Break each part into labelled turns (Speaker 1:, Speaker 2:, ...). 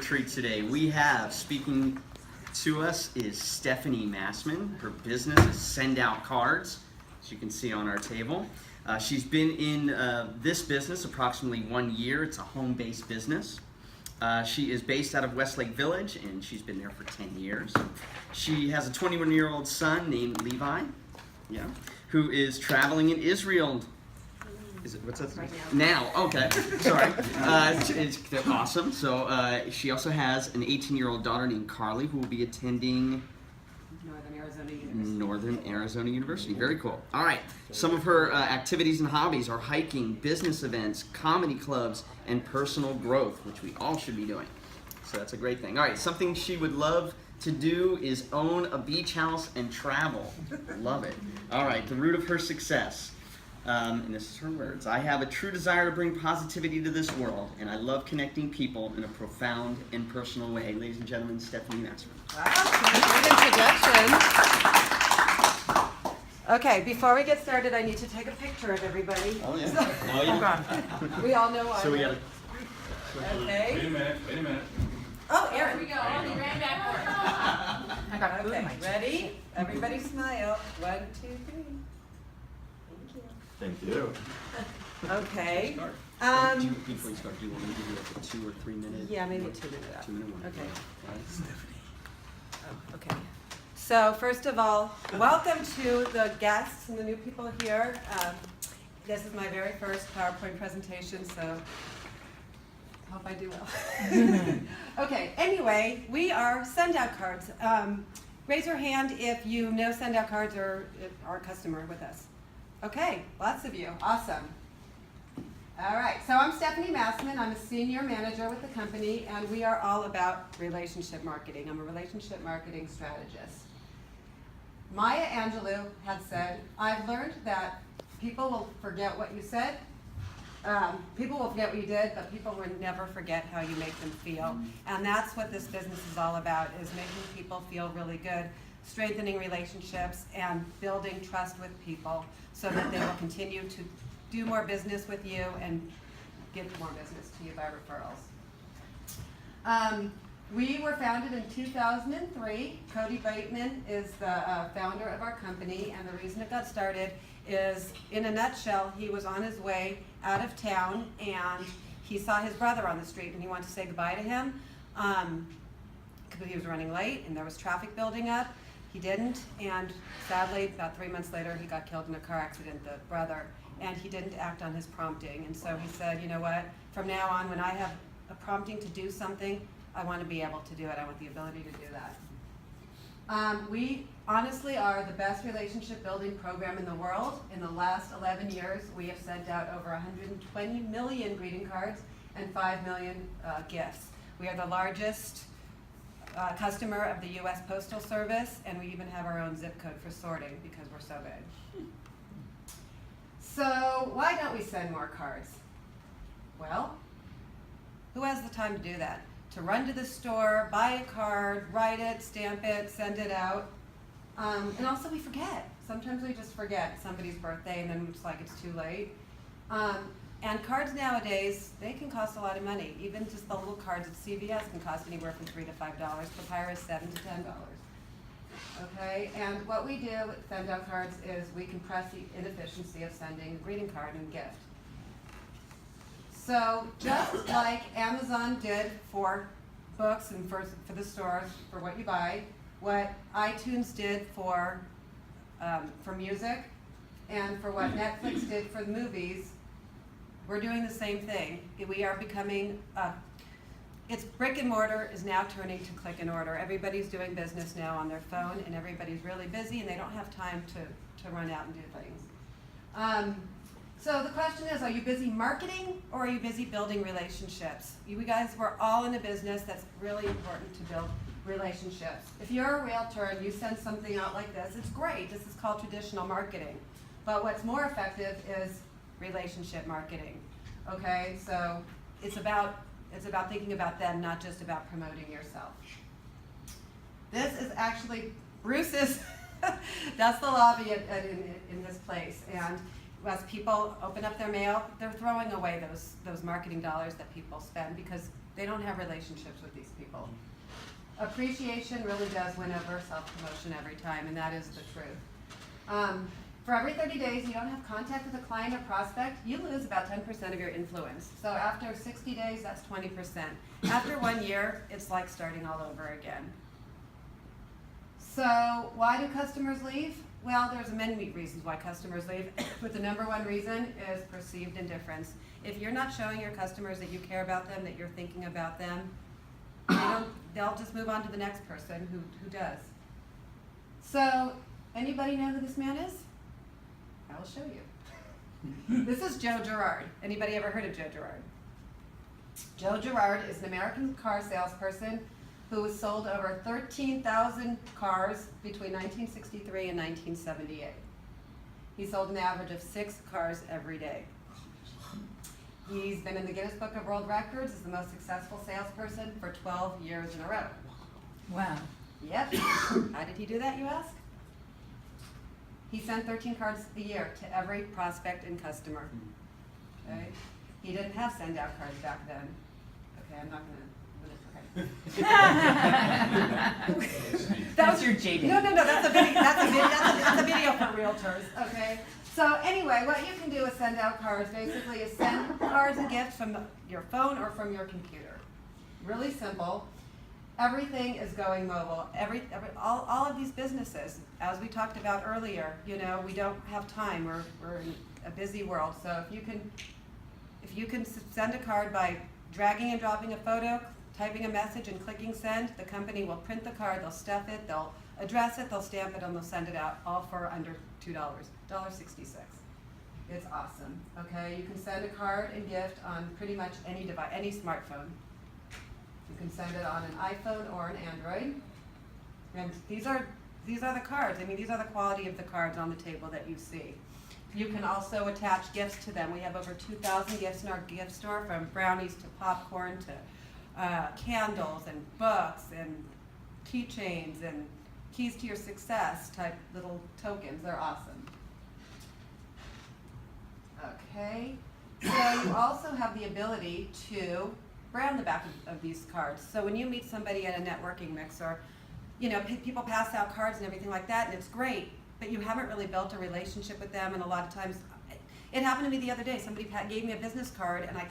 Speaker 1: treat today. We have, speaking to us is Stephanie Massman. Her business is Send Out Cards, as you can see on our table. She's been in this business approximately 1 year. It's a home-based business. She is based out of Westlake Village, and she's been there for 10 years. She has a 21-year-old son named Levi, who is traveling in Israel. What's that?
Speaker 2: Right
Speaker 1: now. Okay, sorry. They're awesome. So she also has an 18-year-old daughter named Carly who will be attending Northern Arizona University. Very cool. All right. Some of her activities and hobbies are hiking, business events, comedy clubs, and personal growth, which we all should be doing. So that's a great thing. All right. Something she would love to do is own a beach house and travel. Love it. All right. The root of her success. And this is her words. I have a true desire to bring positivity to this world, and I love connecting people in a profound and personal way. Ladies and gentlemen, Stephanie Massman.
Speaker 2: Wow, good introduction. Okay, before we get started, I need to take a picture of everybody.
Speaker 1: Oh, yeah.
Speaker 2: Hold on. We all know why.
Speaker 1: So we got to...
Speaker 2: Okay.
Speaker 3: Wait a minute.
Speaker 2: Oh, Aaron.
Speaker 4: Here we go. Oh, he ran backward.
Speaker 2: Okay, ready? Everybody smile. 1, 2, 3.
Speaker 3: Thank you.
Speaker 2: Okay.
Speaker 1: Before you start, do you want me to do like a 2 or 3 minute?
Speaker 2: Yeah, maybe a 2-minute.
Speaker 1: 2-minute one.
Speaker 2: Okay.
Speaker 1: All right.
Speaker 2: Oh, okay. So first of all, welcome to the guests and the new people here. This is my very first PowerPoint presentation, so hope I do well. Okay, anyway, we are Send Out Cards. Raise your hand if you know Send Out Cards or are a customer with us. Okay, lots of you. Awesome. All right, so I'm Stephanie Massman. I'm a senior manager with the company, and we are all about relationship marketing. I'm a relationship marketing strategist. Maya Angelou had said, I've learned that people will forget what you said, people will forget what you did, but people will never forget how you make them feel. And that's what this business is all about, is making people feel really good, strengthening relationships, and building trust with people so that they will continue to do more business with you and give more business to you by referrals. We were founded in 2003. Cody Bateman is the founder of our company, and the reason it got started is, in a nutshell, he was on his way out of town and he saw his brother on the street and he wanted to say goodbye to him because he was running late and there was traffic building up. He didn't, and sadly, about 3 months later, he got killed in a car accident, the brother, and he didn't act on his prompting. And so he said, you know what, from now on, when I have a prompting to do something, I want to be able to do it. I want the ability to do that. We honestly are the best relationship building program in the world. In the last 11 years, we have sent out over 120 million greeting cards and 5 million gifts. We are the largest customer of the U.S. Postal Service, and we even have our own zip code for sorting because we're so big. So why don't we send more cards? Well, who has the time to do that? To run to the store, buy a card, write it, stamp it, send it out. And also we forget. Sometimes we just forget somebody's birthday and then it's like it's too late. And cards nowadays, they can cost a lot of money. Even just the little cards at CVS can cost anywhere from $3 to $5. Papyrus, $7 to $10. Okay, and what we do with Send Out Cards is we compress the inefficiency of sending a greeting card and gift. So just like Amazon did for books and for the stores, for what you buy, what iTunes did for music, and for what Netflix did for the movies, we're doing the same thing. We are becoming, it's brick and mortar is now turning to click and order. Everybody's doing business now on their phone, and everybody's really busy, and they don't have time to run out and do things. So the question is, are you busy marketing, or are you busy building relationships? You guys, we're all in a business that's really important to build relationships. If you're a realtor and you send something out like this, it's great. This is called traditional marketing. But what's more effective is relationship marketing. Okay, so it's about thinking about them, not just about promoting yourself. This is actually Bruce's, that's the lobby in this place. And as people open up their mail, they're throwing away those marketing dollars that people spend because They don't have relationships with these people. Appreciation really does win over self-promotion every time, and that is the truth. For every 30 days you don't have contact with a client or prospect, you lose about 10% of your influence. So after 60 days, that's 20%. After 1 year, it's like starting all over again. So why do customers leave? Well, there's many reasons why customers leave, but the number one reason is perceived indifference. If you're not showing your customers that you care about them, that you're thinking about them, they'll just move on to the next person who does. So, anybody know who this man is? I will show you. This is Joe Girard. Anybody ever heard of Joe Girard? Joe Girard is an American car salesperson who has sold over 13,000 cars between 1963 and 1978. He sold an average of 6 cars every day. He's been in the Guinness Book of World Records as the most successful salesperson for 12 years in a row.
Speaker 4: Wow.
Speaker 2: Yep. How did he do that, you ask? He sent 13 cards a year to every prospect and customer. Okay? He didn't have send-out cards back then. Okay, I'm not gonna.
Speaker 4: That's your JD.
Speaker 2: No, that's a video. That's a video for realtors. Okay. So anyway, what you can do is send out cards. Basically, is send cards and gifts from your phone or from your computer. Really simple. Everything is going mobile. All of these businesses, as we talked about earlier, you know, we don't have time. We're in a busy world. So if you can send a card by dragging and dropping a photo, typing a message and clicking send, the company will print the card, they'll stuff it, they'll address it, they'll stamp it, and they'll send it out, all for under $2, $1.66. It's awesome, okay? You can send a card and gift on pretty much any device, any smartphone. You can send it on an iPhone or an Android. And these are the cards. I mean, these are the quality of the cards on the table that you see. You can also attach gifts to them. We have over 2,000 gifts in our gift store, from brownies to popcorn to candles and books and keychains and keys to your success type little tokens. They're awesome. Okay, so you also have the ability to brand the back of these cards. So when you meet somebody at a networking mix, or you know, people pass out cards and everything like that, and it's great, but you haven't really built a relationship with them. And a lot of times, it happened to me the other day. Somebody gave me a business card, and I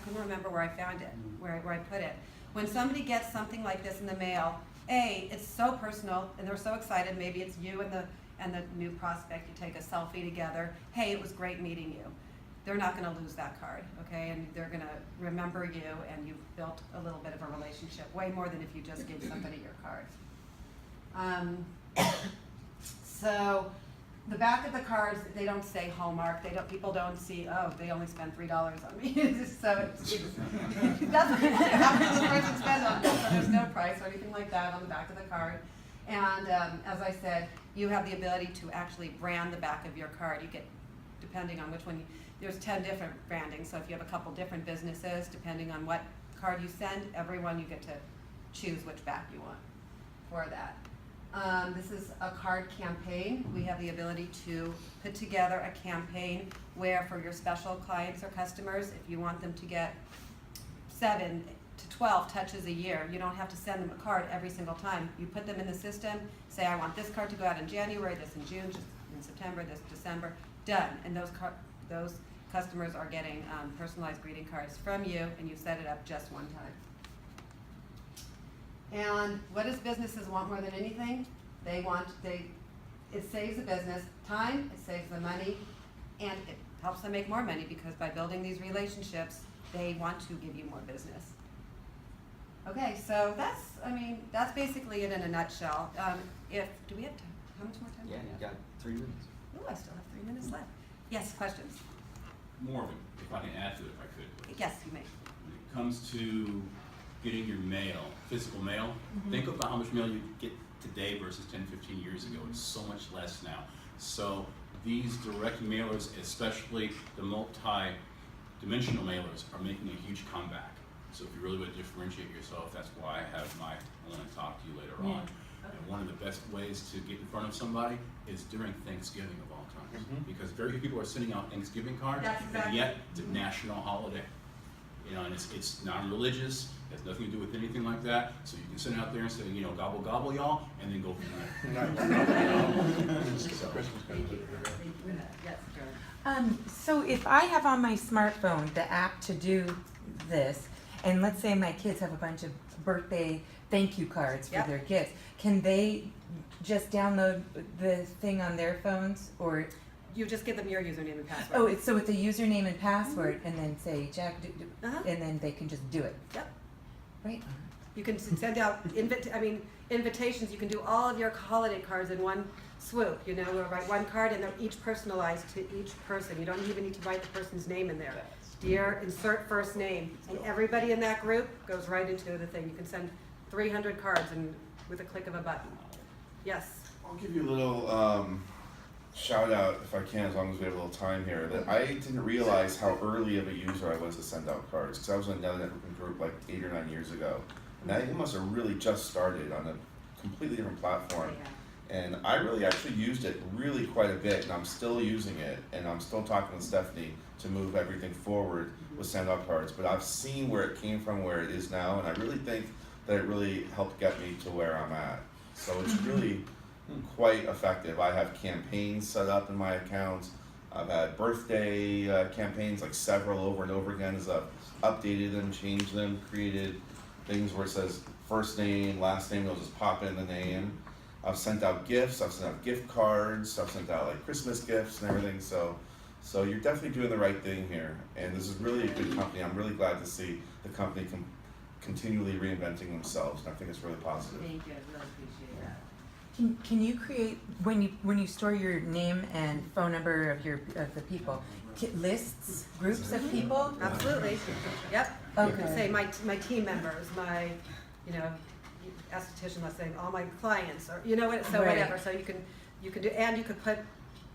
Speaker 2: couldn't remember where I found it, where I put it. When somebody gets something like this in the mail, it's so personal, and they're so excited. Maybe it's you and the new prospect. You take a selfie together. Hey, it was great meeting you. They're not going to lose that card, okay? And they're going to remember you, and you've built a little bit of a relationship, way more than if you just gave somebody your card. So the back of the cards, they don't say Hallmark. People don't see, oh, they only spent $3 on me. So that's what people do. How much does this person spend on this? So there's no price or anything like that on the back of the card. And as I said, you have the ability to actually brand the back of your card. You get, depending on which one, there's 10 different brandings. So if you have a couple different businesses, depending on what card you send, every one you get to choose which back you want for that. This is a card campaign. We have the ability to put together a campaign where, for your special clients or customers, if you want them to get 7 to 12 touches a year, you don't have to send them a card every single time. You put them in the system, say, I want this card to go out in January, this in June, this in September, this December, done. And those customers are getting personalized greeting cards from you, and you set it up just one time. And what does businesses want more than anything? It saves the business time, it saves them money, and it helps them make more money, because by building these relationships, they want to give you more business. Okay, so that's basically it in a nutshell. Do we have time? How much more time?
Speaker 1: Yeah,
Speaker 2: do we
Speaker 1: you
Speaker 2: have?
Speaker 1: got 3 minutes.
Speaker 2: Oh, I still have 3 minutes left. Yes, questions?
Speaker 3: More of it, if I can add to it, if I could.
Speaker 2: Yes, you may.
Speaker 3: When it comes to getting your mail, physical mail, think about how much mail you get today versus 10, 15 years ago. It's so much less now. So these direct mailers, especially the multi-dimensional mailers, are making a huge comeback. So if you really want to differentiate yourself, that's why I want to talk to you later on. And one of the best ways to get in front of somebody is during Thanksgiving of all times. Because very few people are sending out Thanksgiving cards,
Speaker 2: That's exactly.
Speaker 3: and yet it's a national holiday. You know, and it's non-religious, it has nothing to do with anything like that. So you can sit out there and say, you know, gobble gobble y'all, and then go from there. So,
Speaker 4: So if I have on my smartphone the app to do this, and let's say my kids have a bunch of birthday thank you cards for
Speaker 2: Yep.
Speaker 4: their gifts, can they just download the thing on their phones, or
Speaker 2: You just give them your username and password.
Speaker 4: oh, it's a username and password, and then say Jack,
Speaker 2: Uh-huh.
Speaker 4: and then they can just do it.
Speaker 2: Yep.
Speaker 4: Right.
Speaker 2: You can send out invitations. You can do all of your holiday cards in one swoop. You know, we'll write one card and they're each personalized to each person. You don't even need to write the person's name in there. Dear, insert first name, and everybody in that group goes right into the thing. You can send 300 cards and with a click of a button. Yes.
Speaker 5: I'll give you a little shout out if I can, as long as we have a little time here. That I didn't realize how early of a user I was to send out cards, because I was in another networking group like 8 or 9 years ago, and I must have really just started on a completely different platform. And I really actually used it really quite a bit, and I'm still using it, and I'm still talking with Stephanie to move everything forward with send out cards. But I've seen where it came from, where it is now, and I really think that it really helped get me to where I'm at. So it's really quite effective. I have campaigns set up in my accounts. I've had birthday campaigns, like several over and over again, as I've updated them, changed them, created things where it says first name, last name, it'll just pop in the name. I've sent out gifts, I've sent out gift cards, I've sent out like Christmas gifts and everything, so you're definitely doing the right thing here. And this is really a good company. I'm really glad to see the company continually reinventing themselves, and I think it's really positive.
Speaker 2: Thank you. I really appreciate that.
Speaker 4: Can you create, when you store your name and phone number of the people, lists, groups of people?
Speaker 2: Absolutely. Yep.
Speaker 4: Okay.
Speaker 2: Say my team members, my, esthetician, let's say, all my clients, or so
Speaker 4: Right.
Speaker 2: whatever. So you can do, and you could put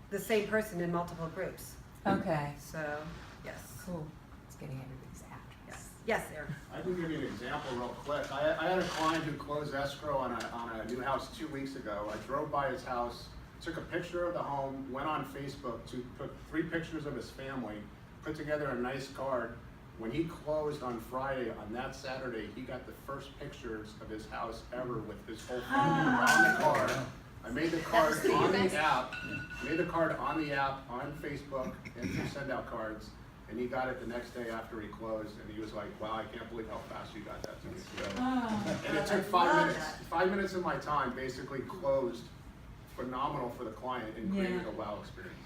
Speaker 2: the same person in multiple groups.
Speaker 4: Okay.
Speaker 2: So yes.
Speaker 4: Cool. It's getting everybody's address.
Speaker 2: Yes, Aaron.
Speaker 6: I can give you an example real quick. I had a client who closed escrow on a new house 2 weeks ago. I drove by his house, took a picture of the home, went on Facebook to put 3 pictures of his family, put together a nice card. When he closed on Friday, on that Saturday, he got the first pictures of his house ever with his whole family on the card. I made the card on the app, on Facebook, and to send out cards. And he got it the next day after he closed, and he was like, wow, I can't believe how fast you got that to me. So, and it took 5 minutes. 5 minutes of my time basically closed. Phenomenal for the client and created a wow experience.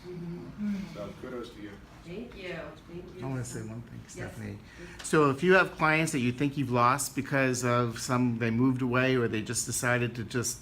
Speaker 6: So kudos to you.
Speaker 2: Thank you. Thank you.
Speaker 7: I want to say one thing, Stephanie.
Speaker 2: Yes.
Speaker 7: So if you have clients that you think you've lost because of they moved away or they just decided to just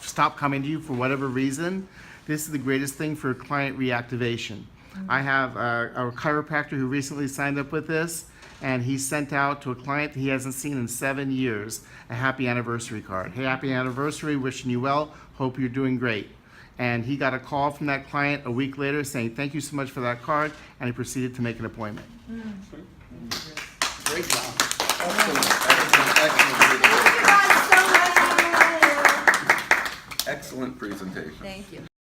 Speaker 7: stop coming to you for whatever reason, this is the greatest thing for client reactivation. I have a chiropractor who recently signed up with this, and he sent out to a client that he hasn't seen in 7 years a happy anniversary card. Hey, happy anniversary, wishing you well, hope you're doing great. And he got a call from that client a week later saying, thank you so much for that card, and he proceeded to make an appointment.
Speaker 1: Great job.
Speaker 2: Thank you guys so much.
Speaker 8: Excellent presentation.
Speaker 2: Thank you.